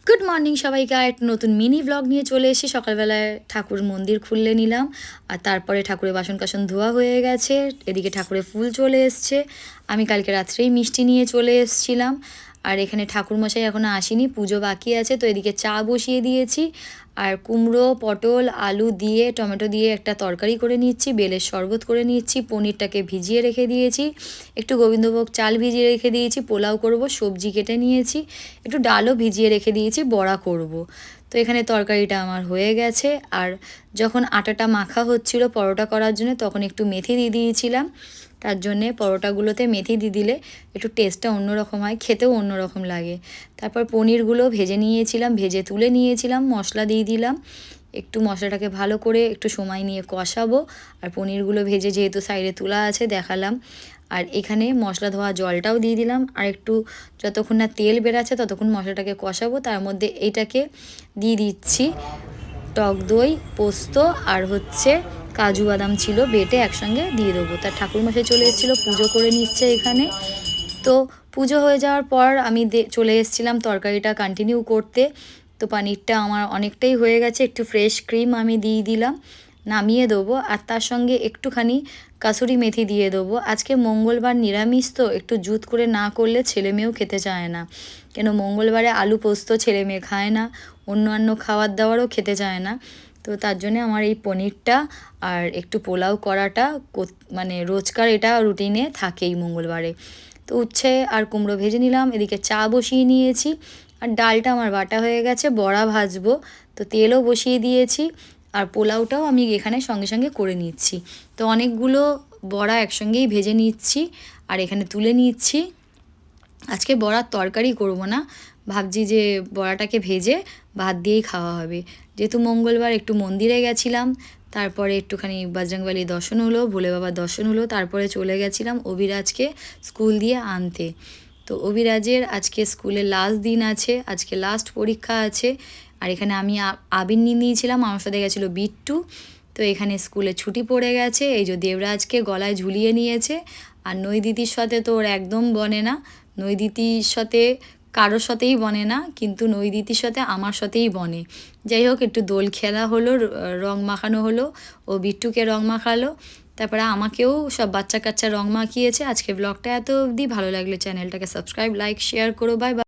Good morning সবাইকে। আর একটা নতুন মিনি ব্লগ নিয়ে চলে এসেছি। সকালবেলায় ঠাকুর মন্দির খুলে নিলাম, আর তারপরে ঠাকুরের বাসন কাসন ধোয়া হয়ে গেছে। এদিকে ঠাকুরের ফুল চলে এসছে। আমি কালকে রাত্রেই মিষ্টি নিয়ে চলে এসেছিলাম। আর এখানে ঠাকুরমশাই এখনও আসেনি, পুজো বাকি আছে, তো এদিকে চা বসিয়ে দিয়েছি। আর কুমড়ো, পটল, আলু দিয়ে টমেটো দিয়ে একটা তরকারি করে নিচ্ছি, বেলের শরবত করে নিচ্ছি, পনিরটাকে ভিজিয়ে রেখে দিয়েছি, একটু গোবিন্দভোগ চাল ভিজিয়ে রেখে দিয়েছি, পোলাও করব, সবজি কেটে নিয়েছি, একটু ডালও ভিজিয়ে রেখে দিয়েছি, বড়া করব। তো এখানে তরকারিটা আমার হয়ে গেছে। আর যখন আটাটা মাখা হচ্ছিল পরোটা করার জন্য, তখন একটু মেথি দিয়ে দিয়েছিলাম। তার জন্যে পরোটাগুলোতে মেথি দিয়ে দিলে একটু টেস্টটা অন্যরকম হয়, খেতেও অন্যরকম লাগে। তারপর পনিরগুলো ভেজে নিয়েছিলাম, ভেজে তুলে নিয়েছিলাম, মশলা দিয়ে দিলাম, একটু মশলাটাকে ভালো করে একটু সময় নিয়ে কষাবো। আর পনিরগুলো ভেজে যেহেতু সাইডে তোলা আছে দেখালাম। আর এখানে মশলা ধোয়া জলটাও দিয়ে দিলাম, আর একটু যতক্ষণ না তেল বেরাচ্ছে ততক্ষণ মশলাটাকে কষাবো। তার মধ্যে এইটাকে দিয়ে দিচ্ছি টক দই, পোস্ত আর কাজু বাদাম ছিল বেটে, একসঙ্গে দিয়ে দেবো। তার ঠাকুরমশাই চলে এসেছিলো, পুজো করে নিচ্ছে এখানে। তো পুজো হয়ে যাওয়ার পর আমি চলে এসেছিলাম তরকারিটা কন্টিনিউ করতে। তো পানিরটা আমার অনেকটাই হয়ে গেছে, একটু ফ্রেশ ক্রিম আমি দিয়ে দিলাম, নামিয়ে দেবো। আর তার সঙ্গে একটুখানি কাসুরি মেথি দিয়ে দেবো। আজকে মঙ্গলবার নিরামিষ, তো একটু জুত করে না করলে ছেলেমেয়েও খেতে চায় না, কেন মঙ্গলবারে আলু পোস্ত ছেলেমেয়ে খায় না, অন্যান্য খাবার দাবারও খেতে চায় না। তো তার জন্যে আমার এই পনিরটা আর একটু পোলাও করাটা মানে রোজকার এটা রুটিনে থাকেই মঙ্গলবারে। তো উচ্ছে আর কুমড়ো ভেজে নিলাম, এদিকে চা বসিয়ে নিয়েছি। আর ডালটা আমার বাটা হয়ে গেছে, বড়া ভাজবো, তো তেলও বসিয়ে দিয়েছি। আর পোলাওটাও আমি এখানে সঙ্গে সঙ্গে করে নিচ্ছি। তো অনেকগুলো বড়া একসঙ্গেই ভেজে নিচ্ছি আর এখানে তুলে নিচ্ছি। আজকে বড়ার তরকারি করব না, ভাবছি যে বড়াটাকে ভেজে ভাত দিয়েই খাওয়া হবে। যেহেতু মঙ্গলবার একটু মন্দিরে গেছিলাম, তারপরে একটুখানি বজরংবলী দর্শন হলো, ভোলে বাবার দর্শন হলো, তারপরে চলে গেছিলাম অভিরাজকে স্কুল দিয়ে আনতে। তো অভিরাজের আজকে স্কুলে লাস্ট দিন আছে, আজকে লাস্ট পরীক্ষা আছে। আর এখানে আমি আবির নিয়ে নিয়েছিলাম, আমার সাথে গেছিলো বিট্টু। তো এখানে স্কুলে ছুটি পড়ে গেছে, এই যে দেবরাজকে গলায় ঝুলিয়ে নিয়েছে। আর নৈদিতির সাথে তো ওর একদম বনে না, নৈদিতির সাথে কারোর সাথেই বনে না, কিন্তু নৈদিতির সাথে আমার সাথেই বনে। যাই হোক, একটু দোল খেলা হলো, রং মাখানো হলো, ও বিট্টুকে রং মাখালো, তারপরে আমাকেও সব বাচ্চা কাচ্চা রং মাখিয়েছে। আজকে ব্লগটা এত অবধি, ভালো লাগলে চ্যানেলটাকে সাবস্ক্রাইব, লাইক, শেয়ার করো। Bye bye.